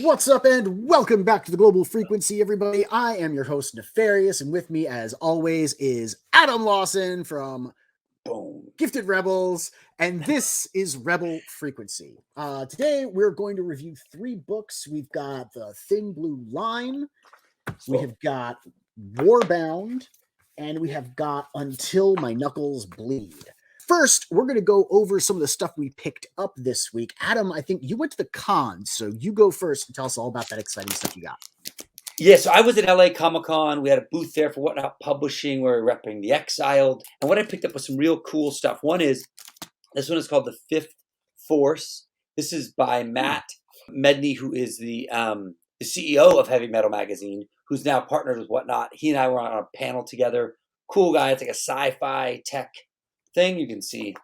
What's up, and welcome back to the Global Frequency, everybody. I am your host, Nefarious, and with me, as always, is Adam Lawson from Gifted Rebels, and this is Rebel Frequency. Today, we're going to review 3 books. We've got The Thin Blue Line, we have got Warbound, and we have got Until My Knuckles Bleed. First, we're going to go over some of the stuff we picked up this week. Adam, I think you went to the con, so you go first and tell us all about that exciting stuff you got. Yeah, so I was at LA Comic-Con. We had a booth there for Whatnot Publishing. We were repping The Exiled. And what I picked up was some real cool stuff. This one is called The Fifth Force. This is by Matt Medney, who is the CEO of Heavy Metal Magazine, who's now partnered with Whatnot. He and I were on a panel together. Cool guy. It's like a sci-fi tech thing. You can see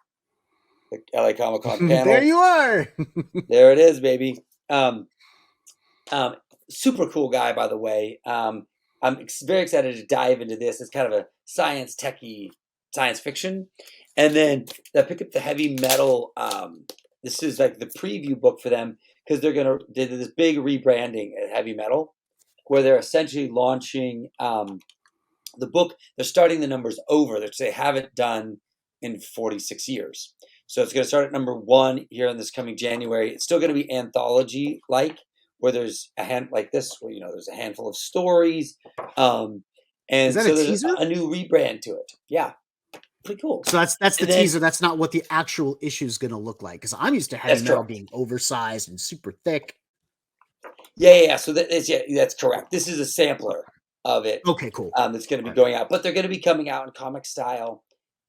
the LA Comic-Con panel. There you are. There it is, baby. Super cool guy, by the way. I'm very excited to dive into this. It's kind of a science fiction. And then I picked up the Heavy Metal. This is like the preview book for them because they did this big rebranding at Heavy Metal where they're essentially launching the book. They're starting the numbers over, which they haven't done in 46 years. So it's going to start at number 1 here in this coming January. It's still going to be anthology-like, where there's a hand like this, where there's a handful of stories, and so there's a new rebrand to it. Yeah, pretty cool. So that's the teaser. That's not what the actual issue is going to look like, because I'm used to Heavy Metal being oversized and super thick. Yeah. So that's correct. This is a sampler of it. Okay, cool. That's going to be going out, but they're going to be coming out in comic style.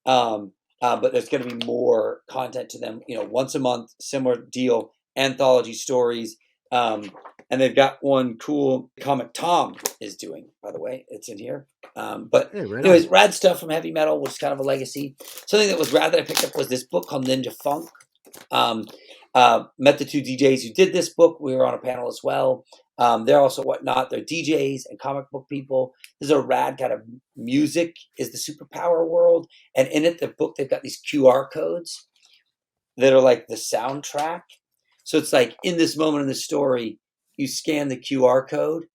But there's going to be more content to them. Once a month, similar deal, anthology stories. And they've got one cool comic Tom is doing, by the way. It's in here. Anyways, rad stuff from Heavy Metal, which is kind of a legacy. Something that was rad that I picked up was this book called Ninja Funk. Met the 2 DJs who did this book. We were on a panel as well. They're also Whatnot. They're DJs and comic book people. This is a rad kind of music is the superpower world. And in it, the book, they've got these QR codes that are like the soundtrack. So it's like in this moment in the story, you scan the QR code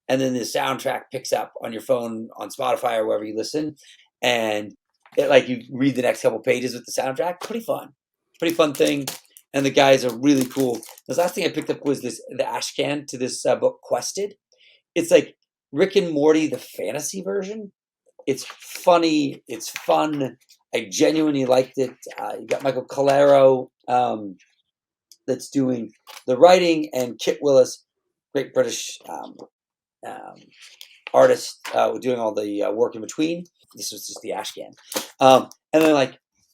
and then the soundtrack picks up on your phone, on Spotify or wherever you listen. And you read the next couple pages with the soundtrack. Pretty fun thing. And the guys are really cool. The last thing I picked up was the ashcan to this book, Quested. It's like Rick and Morty, the fantasy version. It's funny. It's fun. I genuinely liked it. You got Michael Calero that's doing the writing, and Kit Willis, great British artist, doing all the work in between. This was just the ashcan. And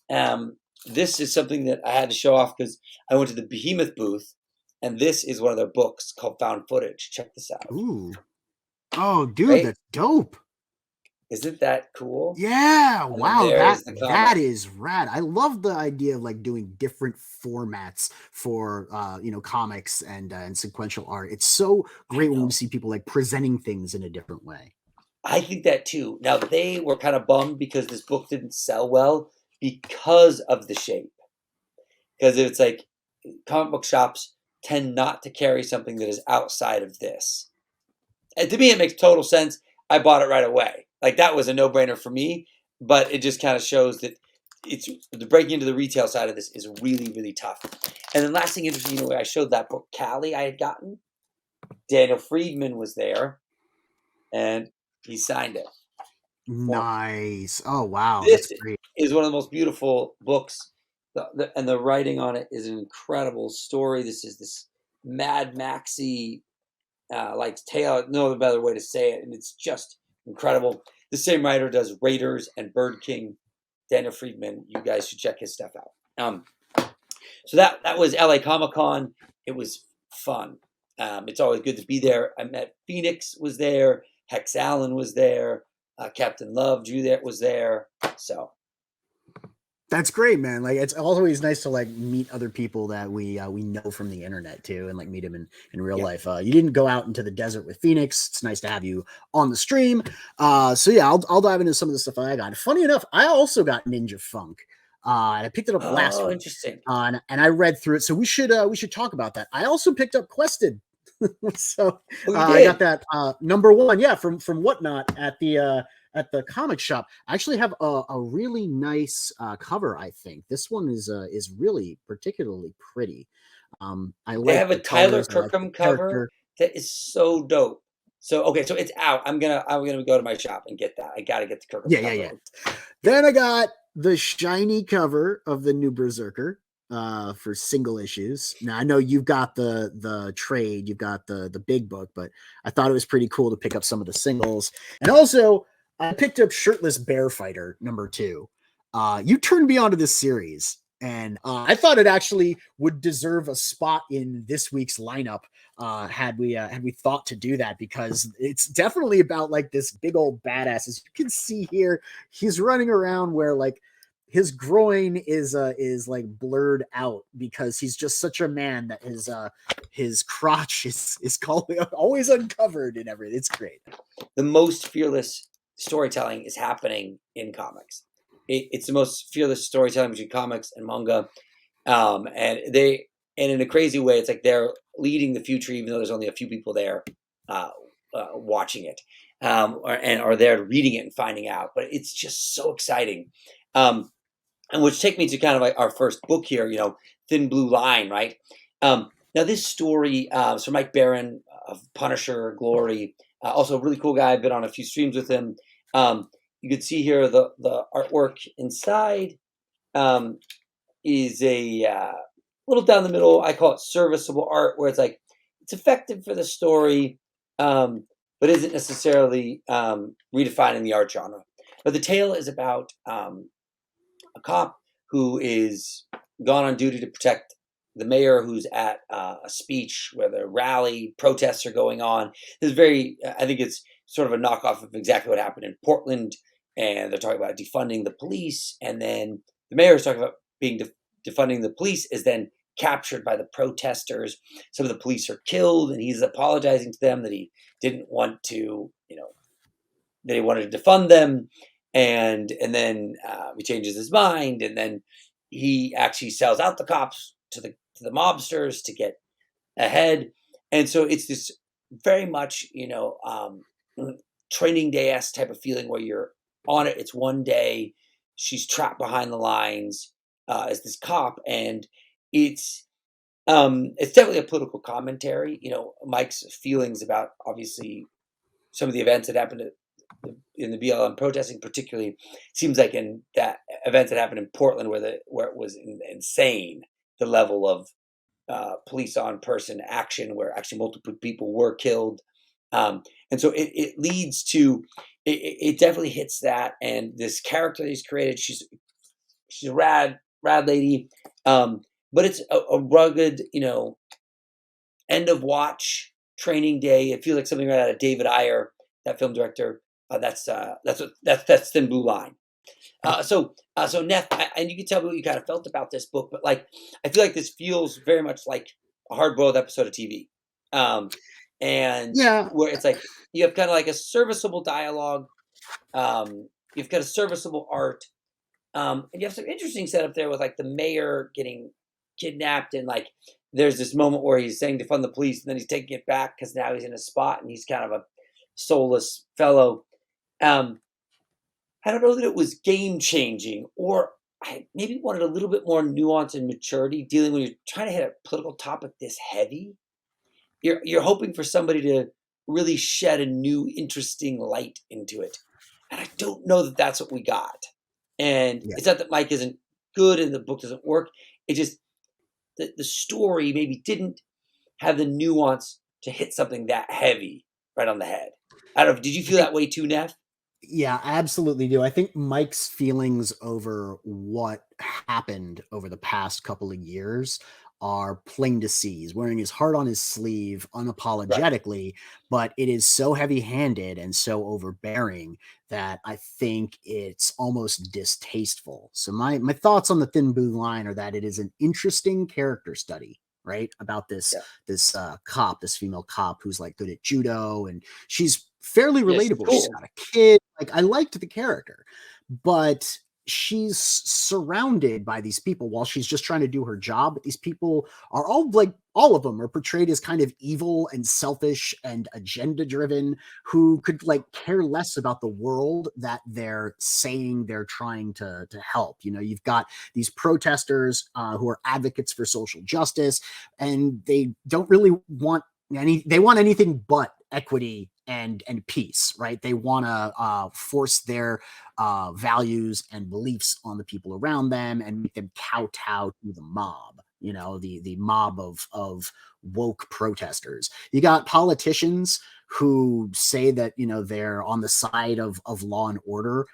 then this is something that I had to show off because I went to the Behemoth booth, and this is one of their books called Found Footage. Check this out. Ooh. Oh, dude, right? That's dope. Isn't that cool? Yeah, and wow, that is rad. I love the idea of doing different formats for comics and sequential art. It's so great when we see people presenting things in a different way. I think that too. Now, they were kind of bummed because this book didn't sell well because of the shape. Because it's like comic book shops tend not to carry something that is outside of this. And to me, it makes total sense. I bought it right away. That was a no-brainer for me, but it just kind of shows that the breaking into the retail side of this is really, really tough. And then last thing interesting, I showed that book, Callie, I had gotten. Daniel Friedman was there, and he signed it. Nice. Oh, wow. This that's great. Is one of the most beautiful books, and the writing on it is an incredible story. This is this Mad Maxy tale, no better way to say it, and it's just incredible. The same writer does Raiders and Bird King, Daniel Friedman. You guys should check his stuff out. So that was LA Comic-Con. It was fun. It's always good to be there. I met Phoenix was there. Hex Allen was there. Captain Love Drew was there. So that's great, man. It's always nice to meet other people that we know from the internet too, and meet them in real life. You didn't go out into the desert with Phoenix. It's nice to have you on the stream. So yeah, I'll dive into some of the stuff I got. Funny enough, I also got Ninja Funk. And I picked it up last week. Interesting. And I read through it. So we should talk about that. I also picked up Quested. So Oh, you I got did? that number one, yeah, from Whatnot at the comic shop. I actually have a really nice cover. I think this one is really particularly pretty. I They like have a the Tyler colors. I like the Kirkham cover character. that is so dope. So okay, so it's out. I'm gonna go to my shop and get that. I gotta get the Kirkham Yeah, yeah, yeah. cover. Then I got the shiny cover of the new Berserker for single issues. Now I know you've got the trade, you've got the big book, but I thought it was pretty cool to pick up some of the singles. And also, I picked up Shirtless Bear Fighter number 2. You turned me onto this series, and I thought it actually would deserve a spot in this week's lineup had we thought to do that, because it's definitely about like this big old badass. As you can see here, he's running around where like his groin is like blurred out because he's just such a man that his crotch is called, always uncovered and everything. It's great. The most fearless storytelling is happening in comics. It's the most fearless storytelling between comics and manga, and in a crazy way, it's like they're leading the future, even though there's only a few people there uh, watching it, and are there reading it and finding out. But it's just so exciting. Um, and which take me to kind of like our first book here, Thin Blue Line, right? Now this story is from Mike Barron of Punisher, Glory, also a really cool guy. I've been on a few streams with him. You can see here the artwork inside um, is a little down the middle. I call it serviceable art, where it's like it's effective for the story, but isn't necessarily redefining the art genre. But the tale is about a cop who is gone on duty to protect the mayor, who's at a speech where the rally protests are going on. This very, I think it's sort of a knockoff of exactly what happened in Portland, and they're talking about defunding the police, and then the mayor is talking about being defunding the police is then captured by the protesters. Some of the police are killed, and he's apologizing to them that he didn't want to, that he wanted to defund them, and then he changes his mind, and then he actually sells out the cops to the mobsters to get ahead, and so it's this very much training day esque type of feeling where you're on it. It's one day, she's trapped behind the lines as this cop, and it's it's definitely a political commentary. Mike's feelings about obviously some of the events that happened in the BLM protesting, particularly, seems like in that events that happened in Portland, where it was insane, the level of police on person action, where actually multiple people were killed, and so it leads to it definitely hits that. And this character that he's created, she's a rad lady, but it's a rugged, end of watch training day. It feels like something right out of David Ayer, that film director. That's Thin Blue Line. So Neff, and you can tell me what you kind of felt about this book, but like I feel like this feels very much like a hard-boiled episode of TV, and Yeah, where it's like you have kind of like a serviceable dialogue, you've got a serviceable art, and you have some interesting setup there with like the mayor getting kidnapped, and like there's this moment where he's saying defund the police, and then he's taking it back because now he's in a spot and he's kind of a soulless fellow. Um, I don't know that it was game changing, or I maybe wanted a little bit more nuance and maturity dealing when you're trying to hit a political topic this heavy. You're hoping for somebody to really shed a new, interesting light into it, and I don't know that that's what we got. And yeah. it's not that Mike isn't good and the book doesn't work. It just the story maybe didn't have the nuance to hit something that heavy right on the head. I don't know. Did you I feel think that way too, Neff? Yeah, I absolutely do. I think Mike's feelings over what happened over the past couple of years are plain to see. He's wearing his heart on his sleeve Right. unapologetically, but it is so heavy handed and so overbearing that I think it's almost distasteful. So my thoughts on the Thin Blue Line are that it is an interesting character study, right? About this Yeah. cop, this female cop who's like good at judo, and she's fairly Yes. relatable. She's Cool. got a kid. Like, I liked the character, but she's surrounded by these people while she's just trying to do her job. These people are all like all of them are portrayed as kind of evil and selfish and agenda driven, who could like care less about the world that they're saying they're trying to help. You know, you've got these protesters who are advocates for social justice, and they don't really want they want anything but equity and peace, right? They want to force their values and beliefs on the people around them and make them kowtow to the mob. You know, the mob of woke protesters. You got politicians who say that, you know, they're on the side of law and order,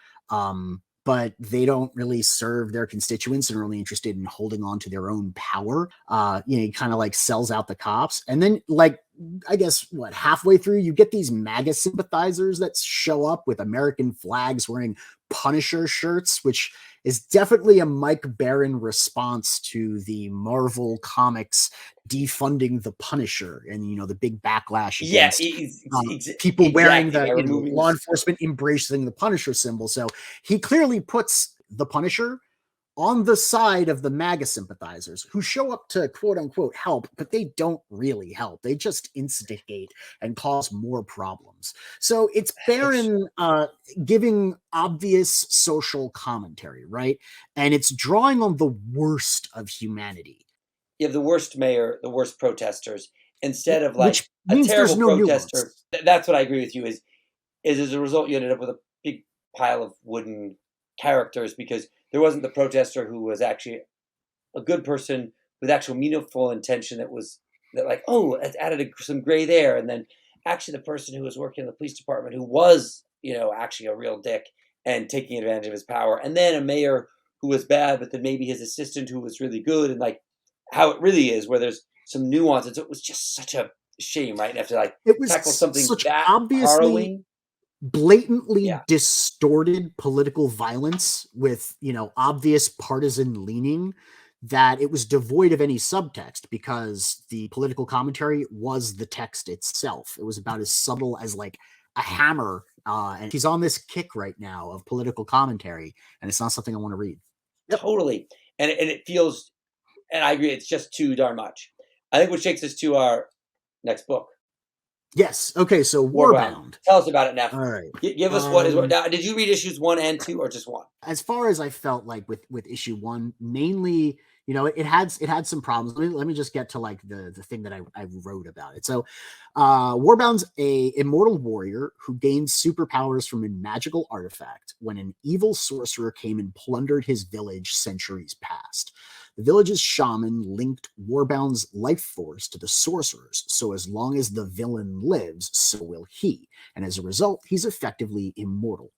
but they don't really serve their constituents and are only interested in holding on to their own power. You know, he kind of like sells out the cops. And then, like, I guess what, halfway through, you get these MAGA sympathizers that show up with American flags wearing Punisher shirts, which is definitely a Mike Baron response to the Marvel Comics defunding the Punisher and, you know, the big backlash Yeah, against people wearing exactly, the, by you know, removing law enforcement embracing the Punisher symbol. So he clearly puts the Punisher on the side of the MAGA sympathizers who show up to quote unquote help, but they don't really help. They just instigate and cause more problems. So it's Barron giving obvious social commentary, right? And it's drawing on the worst of humanity. You have the worst mayor, the worst protesters, instead of like Which a means there's terrible no nuance. protester. That's what I agree with you. Is as a result, you ended up with a big pile of wooden characters because there wasn't the protester who was actually a good person with actual meaningful intention that was that like, oh, it added some gray there. And then actually the person who was working in the police department who was, you know, actually a real dick and taking advantage of his power. And then a mayor who was bad, but then maybe his assistant who was really good, and like how it really is where there's some nuance. And so it was just such a shame, right? And have to like It was tackle something such that obviously harrowing. blatantly Yeah. distorted political violence with, you know, obvious partisan leaning, that it was devoid of any subtext because the political commentary was the text itself. It was about as subtle as like a hammer. And he's on this kick right now of political commentary, and it's not something I want to read. Yep. Totally. And it feels, and I agree, it's just too darn much. I think which takes us to our next book, Yes. Okay. So Warbound. Warbound. Tell us about it, Neff. All right. Give us what is now. Did you read issues 1 and 2 or just one? As far as I felt like with issue one, mainly, you know, it had some problems. Let me just get to like the thing that I wrote about it. So Warbound's a immortal warrior who gains superpowers from a magical artifact when an evil sorcerer came and plundered his village centuries past. The village's shaman linked Warbound's life force to the sorcerer's, so as long as the villain lives, so will he. And as a result, he's effectively immortal.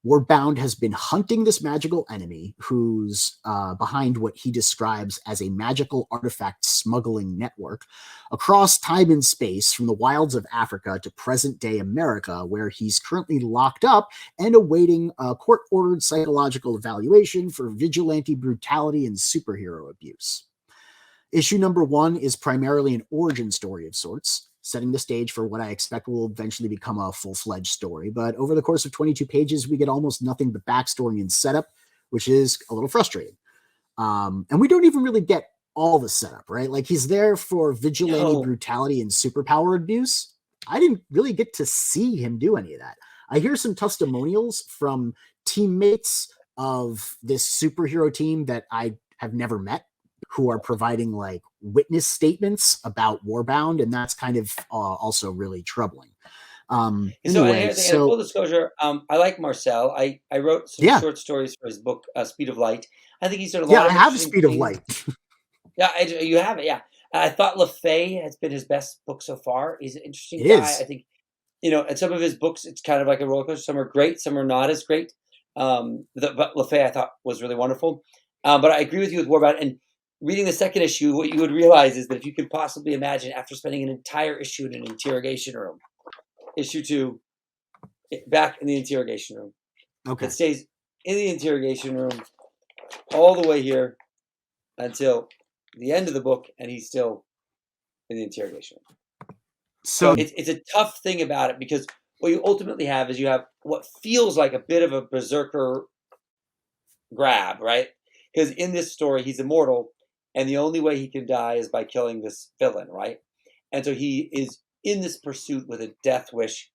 Warbound has been hunting this magical enemy who's behind what he describes as a magical artifact smuggling network across time and space from the wilds of Africa to present day America, where he's currently locked up and awaiting a court ordered psychological evaluation for vigilante brutality and superhero abuse. Issue number one is primarily an origin story of sorts, setting the stage for what I expect will eventually become a full-fledged story. But over the course of 22 pages, we get almost nothing but backstory and setup, which is a little frustrating. And we don't even really get all the setup, right? Like he's there for vigilante brutality and superpower abuse. I didn't really get to see him do any of that. I hear some testimonials from teammates of this superhero team that I have never met, who are providing like witness statements about Warbound, and that's kind of also really troubling. Anyway, So full disclosure, I like Marcel. I wrote some short stories for his book, Speed of Light. I think he's done a lot of have interesting Speed things. of Light. Yeah, you have it. Yeah, I thought LaFay has been his best book so far. He's an interesting It guy. is. I think, you know, and some of his books, it's kind of like a roller coaster. Some are great, some are not as great. But LaFay, I thought, was really wonderful. But I agree with you with Warbound. And reading the second issue, what you would realize is that if you could possibly imagine, after spending an entire issue in an interrogation room, issue 2, back in the interrogation room. Okay. It stays in the interrogation room all the way here until the end of the book, and he's still in the interrogation room. So it's a tough thing about it because what you ultimately have is you have what feels like a bit of a berserker grab, right? Because in this story, he's immortal, and the only way he can die is by killing this villain, right? And so he is in this pursuit with a death wish.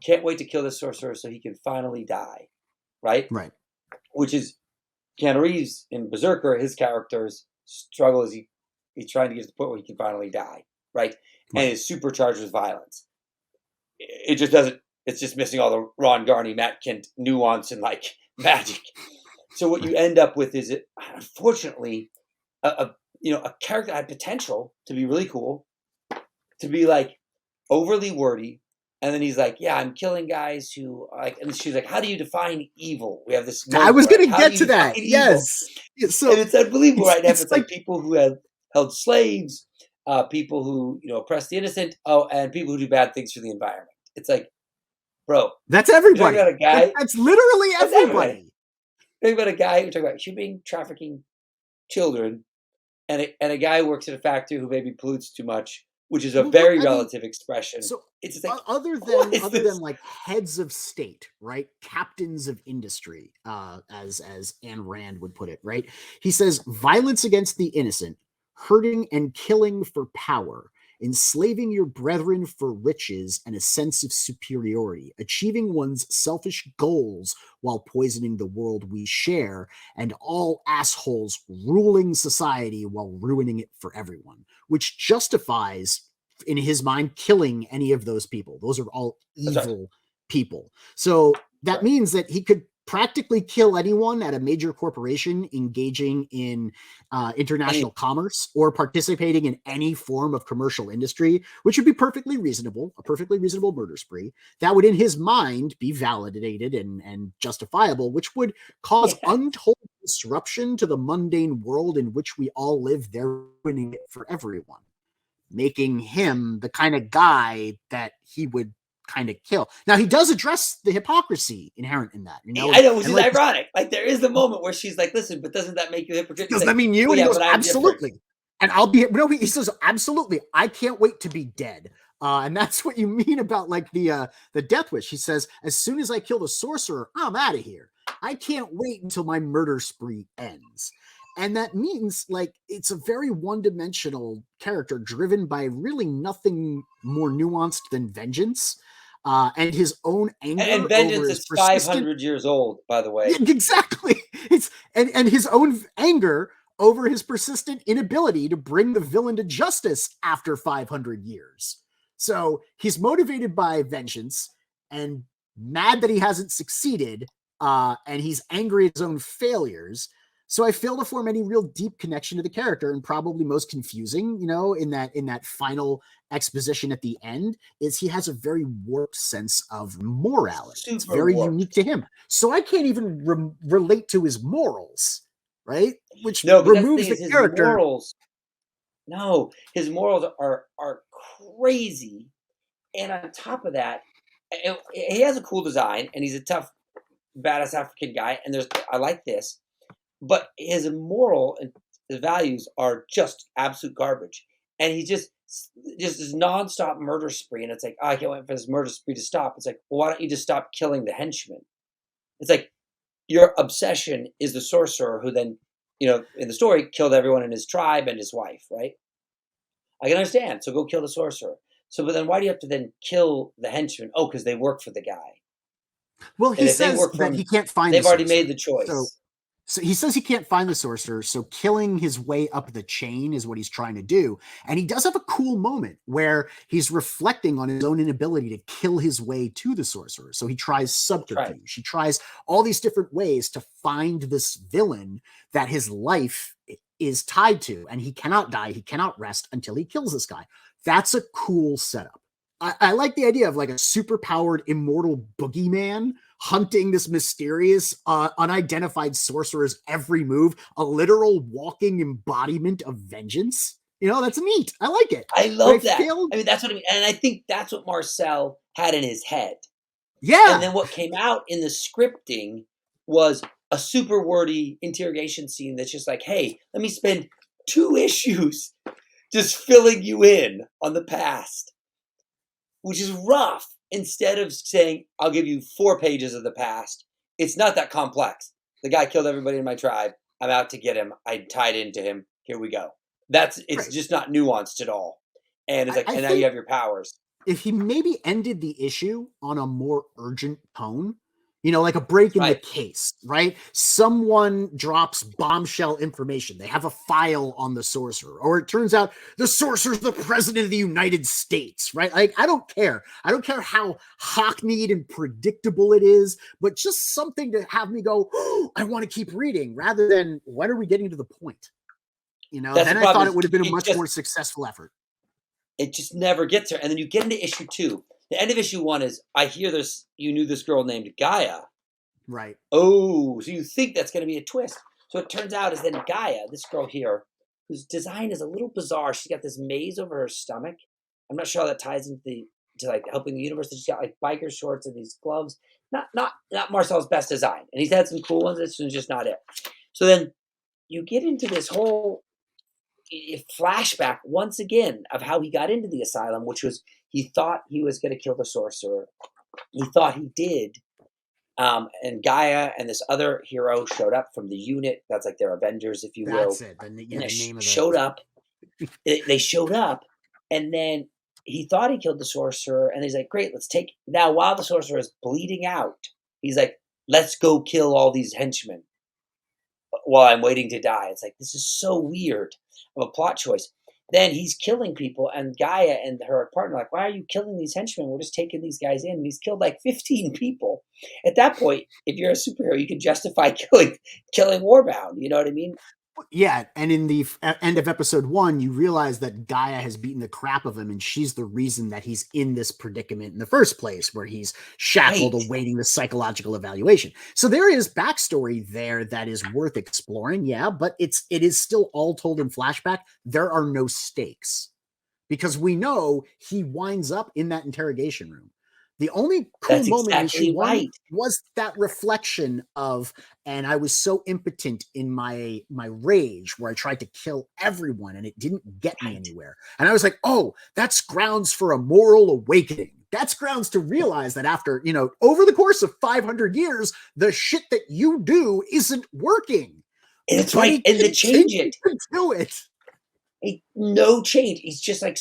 Can't wait to kill this sorcerer so he can finally die, right? Right. Which is Keanu Reeves in Berserker. His character's struggle is he's trying to get to the point where he can finally die, right? And is supercharged with violence. It just doesn't. It's just missing all the Ron Garney, Matt Kent nuance and like magic. So what you end up with is, unfortunately, a character that had potential to be really cool, to be like overly wordy, and then he's like, "Yeah, I'm killing guys who like," and she's like, "How do you define evil?" We have this. I was going to How do get you to that. define evil? Yes. So And it's unbelievable, right? it's It's like people who have held slaves, people who oppress the innocent, and people who do bad things for the environment. It's like, bro, that's you're talking everybody. about a guy. That's literally That's everybody. everybody. You're talking about a guy who talking about human trafficking children, and a guy who works at a factory who maybe pollutes too much, which is a Well, very I mean, relative expression. so It's just like, other what is than this? like heads of state, right? Captains of industry, as Ayn Rand would put it, right? He says violence against the innocent, hurting and killing for power, enslaving your brethren for riches and a sense of superiority, achieving one's selfish goals while poisoning the world we share, and all assholes ruling society while ruining it for everyone, which justifies in his mind killing any of those people. Those are all evil people. So that means that he could practically kill anyone at a major corporation engaging in international commerce or participating in any form of commercial industry, which would be perfectly reasonable, a perfectly reasonable murder spree that would in his mind be validated and justifiable, which would cause untold disruption to the mundane world in which we all live, there ruining it for everyone, making him the kind of guy that he would kind of kill. Now he does address the hypocrisy inherent in that, I know, which is ironic. Like there is the moment where she's like, "Listen, but doesn't that make you a hypocrite?" Does that mean you? Well, and he yeah, goes, but I'm absolutely. different. And I'll be no. He says, absolutely. I can't wait to be dead. And that's what you mean about like the death wish. He says, as soon as I kill the sorcerer, I'm out of here. I can't wait until my murder spree ends. And that means like it's a very one-dimensional character driven by really nothing more nuanced than vengeance. And his own anger And vengeance over his is persistent 500 years old, by the way. Yeah, exactly. It's and his own anger over his persistent inability to bring the villain to justice after 500 years. So he's motivated by vengeance and mad that he hasn't succeeded, and he's angry at his own failures. So I fail to form any real deep connection to the character, and probably most confusing, in that final exposition at the end, is he has a very warped sense of morality. It's very unique to him. So I can't even relate to his morals, right? Which removes the character. His morals are crazy, and on top of that, he has a cool design, and he's a tough, badass African guy. And I like this. But his moral and his values are just absolute garbage. And he just this nonstop murder spree. And it's like, I can't wait for this murder spree to stop. It's like, well, why don't you just stop killing the henchmen? It's like your obsession is the sorcerer who then, in the story, killed everyone in his tribe and his wife, right? I can understand. So go kill the sorcerer. But then why do you have to then kill the henchmen? Oh, because they work for the guy. Well, he says that he can't find they've already made the choice. So he says he can't find the sorcerer, so killing his way up the chain is what he's trying to do. And he does have a cool moment where he's reflecting on his own inability to kill his way to the sorcerer. So he tries subterfuge. He tries all these different ways to find this villain that his life is tied to. And he cannot die, he cannot rest until he kills this guy. That's a cool setup. I like the idea of like a super-powered immortal boogeyman hunting this mysterious, unidentified sorcerer's every move, a literal walking embodiment of vengeance. That's neat. I like it. I love that. That's what I mean. And I think that's what Marcel had in his head. Yeah. And then what came out in the scripting was a super wordy interrogation scene that's just like, hey, let me spend 2 issues just filling you in on the past, which is rough. Instead of saying, I'll give you 4 pages of the past, it's not that complex. The guy killed everybody in my tribe. I'm out to get him. I tied into him. here we go. It's Right. just not nuanced at all. And it's like, I and now you think have your powers. if he maybe ended the issue on a more urgent tone, like a break in the Right. case, right? Someone drops bombshell information. They have a file on the sorcerer, or it turns out the sorcerer's the president of the United States, right? Like, I don't care. I don't care how hackneyed and predictable it is, but just something to have me go, oh, I want to keep reading, rather than when are we getting to the point? That's the Then I problem thought is it would have been a much more successful effort. it just never gets there. And then you get into issue 2. The end of issue 1 is, I hear this, you knew this girl named Gaia. Right. Oh, so you think that's going to be a twist. So it turns out is then Gaia, this girl here, whose design is a little bizarre. She's got this maze over her stomach. I'm not sure how that ties to like helping the universe. She's got like biker shorts and these gloves. Not Marcel's best design. And he's had some cool ones. This one's just not it. So then you get into this whole flashback once again of how he got into the asylum, which was he thought he was going to kill the sorcerer. He thought he did. And Gaia and this other hero showed up from the unit. That's like their Avengers, if you will. That's it. And The they name of showed up. They showed up, and then he thought he killed the sorcerer. And he's like, "Great, let's take now." While the sorcerer is bleeding out, he's like, "Let's go kill all these henchmen while I'm waiting to die." It's like, this is so weird of a plot choice. Then he's killing people, and Gaia and her partner are like, "Why are you killing these henchmen? We're just taking these guys in." And he's killed like 15 people. At that point, if you're a superhero, you can justify killing Warbound. You know what I mean? Yeah, and in the end of episode 1, you realize that Gaia has beaten the crap of him, and she's the reason that he's in this predicament in the first place, where he's shackled Right. awaiting the psychological evaluation. So there is backstory there that is worth exploring, yeah, but it is still all told in flashback. There are no stakes because we know he winds up in that interrogation room. The only cool That's moment in issue exactly 1 right. was that reflection of, and I was so impotent in my rage where I tried to kill everyone and it didn't get me Right. anywhere. And I was like, oh, that's grounds for a moral awakening. That's grounds to realize that after, over the course of 500 years, the shit that you do isn't working. And it's But right. he And to change continued it, to do it. no change. He's just like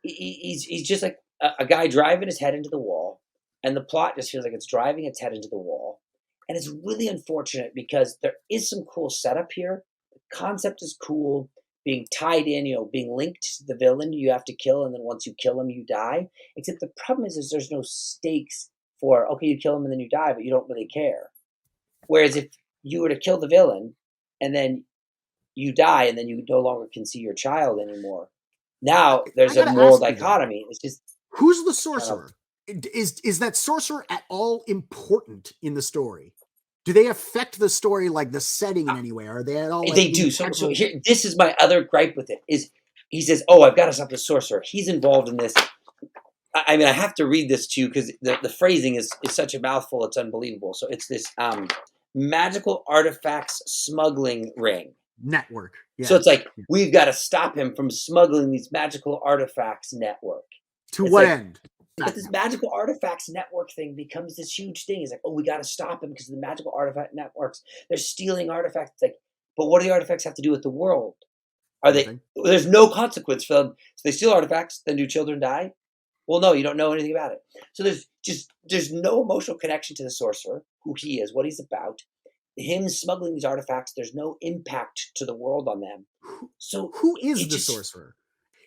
he's just like a guy driving his head into the wall, and the plot just feels like it's driving its head into the wall. And it's really unfortunate because there is some cool setup here. The concept is cool. Being tied in, being linked to the villain you have to kill, and then once you kill him, you die. Except the problem is there's no stakes for, okay, you kill him and then you die, but you don't really care. Whereas if you were to kill the villain and then you die and then you no longer can see your child anymore. Now I there's a got to moral ask you though, dichotomy. It's just who's the kind of sorcerer? Is that sorcerer at all important in the story? Do they affect the story, like the setting, in any way? Are they at all like they do. So integral? here, this is my other gripe with it is he says, "Oh, I've got to stop the sorcerer. He's involved in this." I mean, I have to read this to you because the phrasing is such a mouthful. It's unbelievable. So it's this magical artifacts smuggling ring. Network? So it's Yes. like we've got to stop him from smuggling these magical artifacts network. To It's what like, end? but this magical artifacts network thing becomes this huge thing. It's like, oh, we got to stop him because of the magical artifact networks. They're stealing artifacts. It's like, but what do the artifacts have to do with the world? Are they? Nothing. There's no consequence for them. So they steal artifacts. Then do children die? Well, no, you don't know anything about it. So there's no emotional connection to the sorcerer, who he is, what he's about. Him smuggling these artifacts, there's no impact to the world on them. So Who is it the just sorcerer?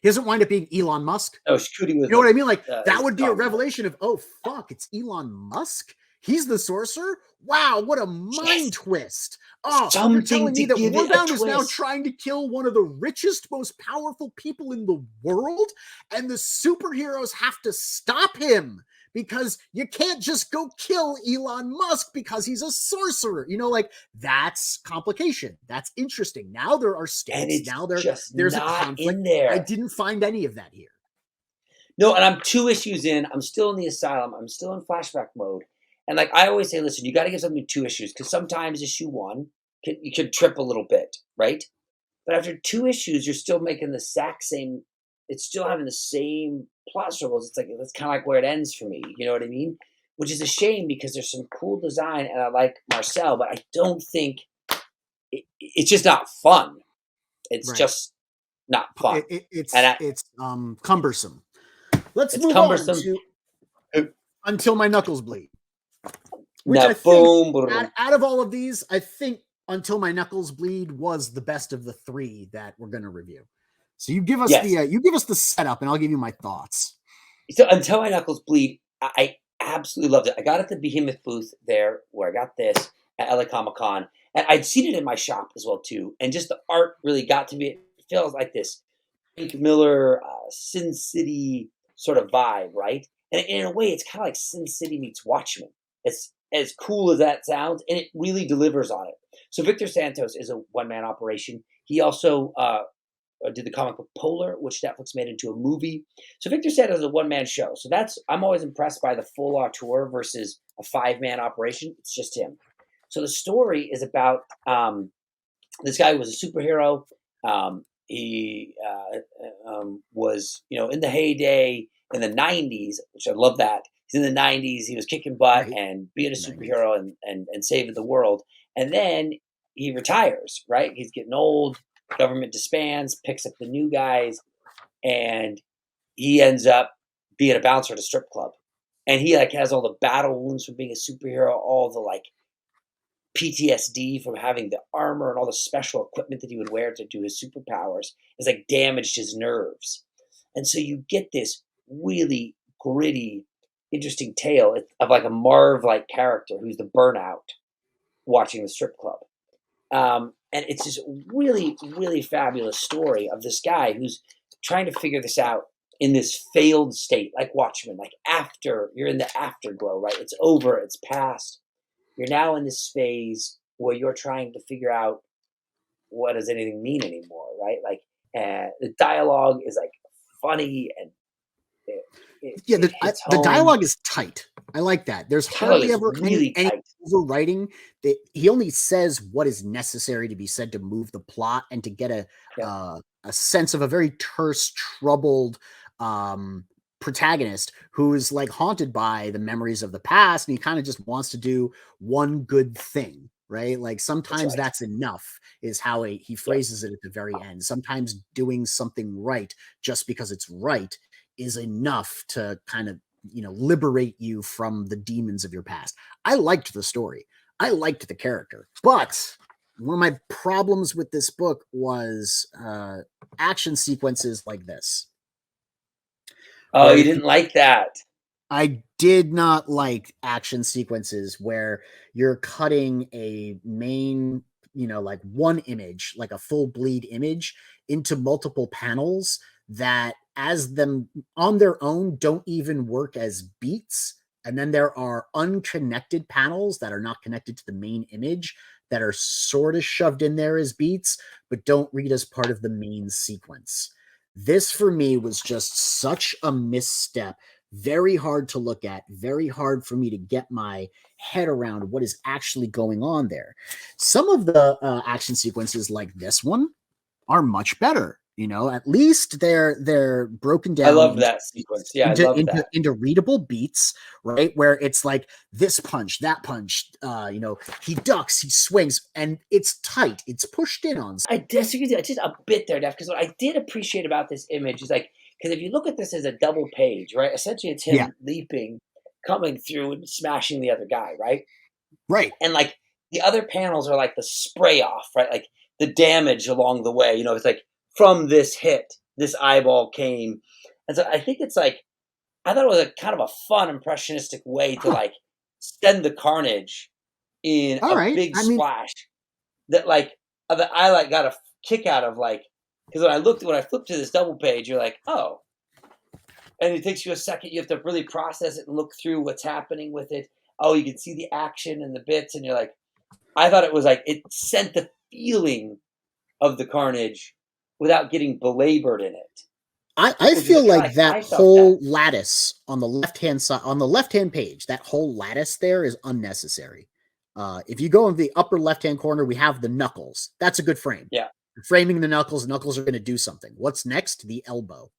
He doesn't wind up being Elon Musk. oh, shooting with You know what I mean? Like, that his would be a comic book. revelation of, oh fuck, it's Elon Musk. He's the sorcerer. Wow, what a Yes, mind twist! Oh, you're something telling to me that give it a Warbound is now twist. trying to kill one of the richest, most powerful people in the world, and the superheroes have to stop him because you can't just go kill Elon Musk because he's a sorcerer. Like, that's complication. That's interesting. Now there are And stakes. it's Now just there's a not conflict. in I there. didn't find any of that here. No, and I'm 2 issues in. I'm still in the asylum. I'm still in flashback mode. And like I always say, listen, you got to give something 2 issues because sometimes issue 1 you could trip a little bit, right? But after 2 issues, you're still making the exact same. It's still having the same plot struggles. It's like that's kind of like where it ends for me. You know what I mean? Which is a shame because there's some cool design and I like Marcel, but I don't think it's just not fun. It's Right. just not fun. It's cumbersome. Let's It's move on cumbersome. to Until My Knuckles Bleed, which Now, I think boom. out of all of these, I think Until My Knuckles Bleed was the best of the three that we're going to review. So you give us Yes. the setup, and I'll give you my thoughts. So Until My Knuckles Bleed, I absolutely loved it. I got it at the Behemoth booth there where I got this at LA Comic Con, and I'd seen it in my shop as well too. And just the art really got to me. It feels like this Frank Miller, Sin City sort of vibe, right? And in a way, it's kind of like Sin City meets Watchmen. It's as cool as that sounds, and it really delivers on it. So Victor Santos is a one-man operation. He also did the comic book Polar, which Netflix made into a movie. So Victor Santos is a one-man show. So I'm always impressed by the full auteur versus a five-man operation. It's just him. So the story is about this guy who was a superhero. He was, in the heyday in the 90s, which I love that. He's in the 90s. He was kicking butt Right. and being a superhero and saving the world. And then he retires, right? He's getting old. Government disbands, picks up the new guys, and he ends up being a bouncer at a strip club. And he has all the battle wounds from being a superhero, all the PTSD from having the armor and all the special equipment that he would wear to do his superpowers has damaged his nerves. And so you get this really gritty, interesting tale of a Marv-like character who's the burnout watching the strip club. And it's this really, really fabulous story of this guy who's trying to figure this out in this failed state, like Watchmen, you're in the afterglow, right? It's over, it's past. You're now in this phase where you're trying to figure out what does anything mean anymore, right? The dialogue is funny and The home. dialogue is tight. I like that. There's hardly ever really any tight. overwriting. That he only says what is necessary to be said to move the plot and to get a sense of a very terse, troubled protagonist who is haunted by the memories of the past, and he kind of just wants to do one good thing, right? Sometimes that's enough, is how he phrases it at the very end. Sometimes doing something right just because it's right is enough to kind of liberate you from the demons of your past. I liked the story. I liked the character, but one of my problems with this book was action sequences like this. Oh, you didn't like that? I did not like action sequences where you're cutting a main, one image, like a full bleed image, into multiple panels that, as them on their own, don't even work as beats. And then there are unconnected panels that are not connected to the main image that are sort of shoved in there as beats, but don't read as part of the main sequence. This, for me, was just such a misstep. Very hard to look at, very hard for me to get my head around what is actually going on there. Some of the action sequences like this one are much better. At least they're broken down. I love that sequence. Yeah, I love that. Into readable beats, right? Where it's this punch, that punch, he ducks, he swings, and it's tight. It's pushed in on. I disagree with you just a bit there, Def, because what I did appreciate about this image is because if you look at this as a double page, right? Essentially, it's him leaping, coming through, and smashing the other guy, right? Right. And the other panels are the spray off, right? The damage along the way. It's from this hit, this eyeball came, and so I think it's I thought it was a kind of a fun impressionistic way to send the carnage in big splash that I got a kick out of because when I flipped to this double page, you're oh, and it takes you a second. You have to really process it and look through what's happening with it. Oh, you can see the action and the bits, and you're I thought it was it sent the feeling of the carnage without getting belabored in it. I feel that whole lattice on the left-hand side, on the left-hand page, that whole lattice there is unnecessary. If you go in the upper left-hand corner, we have the knuckles. That's a good frame. Yeah. Framing the knuckles are going to do something. What's next? The elbow.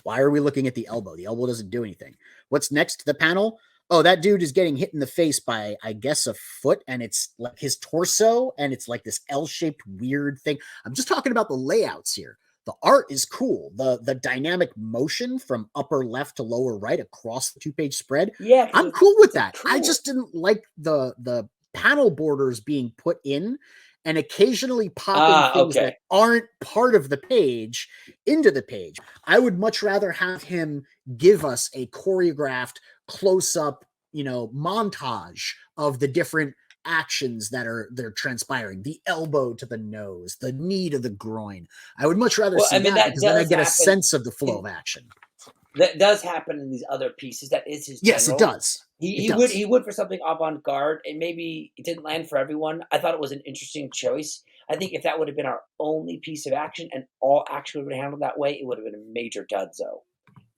Why are we looking at the elbow? The elbow doesn't do anything. What's next? The panel? Oh, that dude is getting hit in the face by, I guess, a foot, and it's like his torso, and it's like this L-shaped weird thing. I'm just talking about the layouts here. The art is cool. The dynamic motion from upper left to lower right across the 2-page spread. Yeah, I'm cool with it's that. I cool. just didn't like the panel borders being put in and occasionally popping things Okay. that aren't part of the page into the page. I would much rather have him give us a choreographed close-up, montage of the different actions they're transpiring, the elbow to the nose, the knee to the groin. I would much rather Well, see I mean, that that because then I does get a happen sense of the flow of in action. that does happen in these other pieces. That is his Yes, it general. does. He It he would does. he would for something avant-garde, and maybe it didn't land for everyone. I thought it was an interesting choice. I think if that would have been our only piece of action and all action would have been handled that way, it would have been a major dudzo.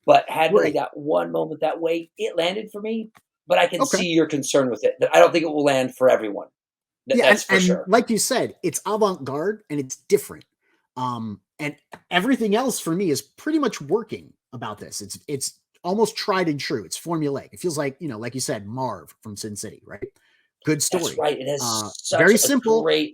But had only Right. got one moment that way, it landed for me. But I can Okay. see your concern with it. That I don't think it will land for everyone. Yeah, That's for and sure. like you said, it's avant-garde and it's different. And everything else for me is pretty much working about this. It's almost tried and true. It's formulaic. It feels like, like you said, Marv from Sin City, right? Good That's story. right. It has such Very a simple, great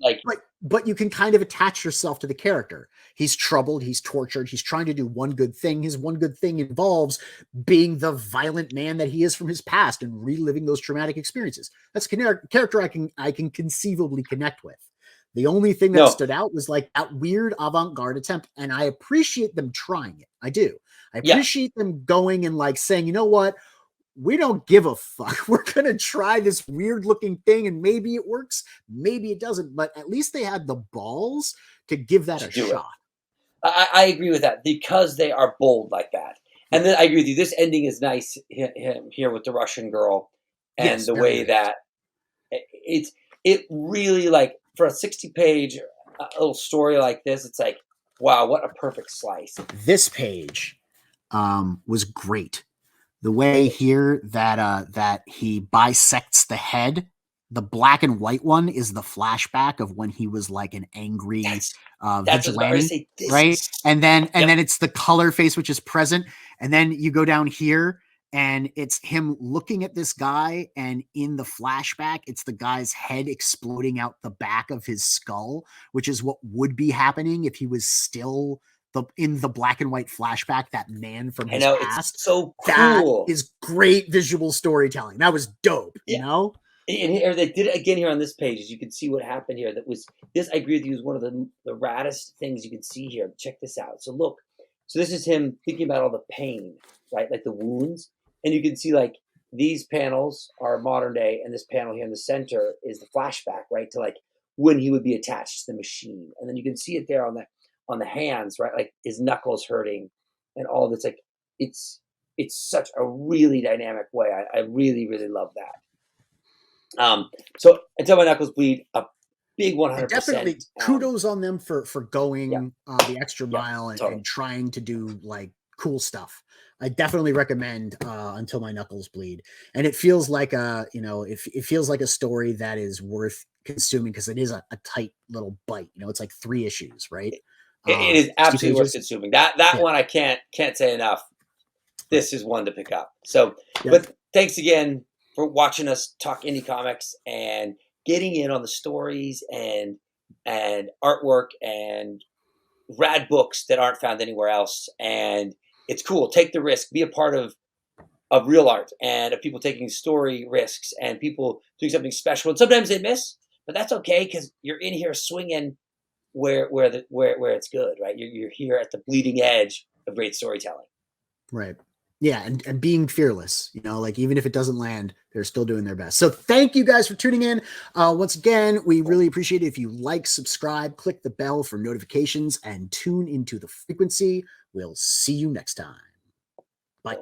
but you can kind of attach yourself to the character. He's troubled, he's tortured, he's trying to do one good thing. His one good thing involves being the violent man that he is from his past and reliving those traumatic experiences. That's a character I can conceivably connect with. The only thing that no. stood out was like that weird avant-garde attempt, and I appreciate them trying it. I do. I Yeah. appreciate them going and like saying, you know what? We don't give a fuck. We're going to try this weird looking thing and maybe it works, maybe it doesn't, but at least they had the balls to give that To a do it. shot. I agree with that because they are bold like that. Yeah. And then I agree with you. This ending is nice here with the Russian girl, and Yes, the very way nice. that it really like for a 60-page little story like this, it's like wow, what a perfect slice. This page was great. The way here that he bisects the head. The black and white one is the flashback of when he was like an angry That's what I was about to vigilante, say. This right? is And then yep. it's the color face which is present, and then you go down here and it's him looking at this guy, and in the flashback it's the guy's head exploding out the back of his skull, which is what would be happening if he was still in the black and white flashback, that man from I his know it's past. so That cool. is great visual storytelling. That was dope, Yeah, and here they did it again here on this page, as you can see what happened here. That was this. I agree with you. Is one of the raddest things you can see here. Check this out. So look, so this is him thinking about all the pain, right? Like the wounds, and you can see like these panels are modern day, and this panel here in the center is the flashback, right? To like when he would be attached to the machine, and then you can see it there on the hands, right? Like his knuckles hurting, and all this. Like it's it's such a really dynamic way. I really really love that. So until my knuckles bleed, a big and 100%. definitely kudos on them for Yeah, going the extra yeah, mile totally. and trying to do like cool stuff. I definitely recommend Until My Knuckles Bleed, and it feels like it feels like a story that is worth consuming because it is a tight little bite. It's like 3 issues, right? It is 60 absolutely worth pages. consuming. That Yeah, one I can't say enough. right. This is one to pick up. So, Yep. but thanks again for watching us talk indie comics and getting in on the stories and artwork and rad books that aren't found anywhere else. And it's cool. Take the risk. Be a part of real art and of people taking story risks and people doing something special. And sometimes they miss, but that's okay because you're in here swinging where it's good, right? You're here at the bleeding edge of great storytelling. Right. Yeah, and being fearless, like even if it doesn't land, they're still doing their best. So thank you guys for tuning in. Once again, we really appreciate it if you like, subscribe, click the bell for notifications, and tune into the frequency. We'll see you next time. Bye.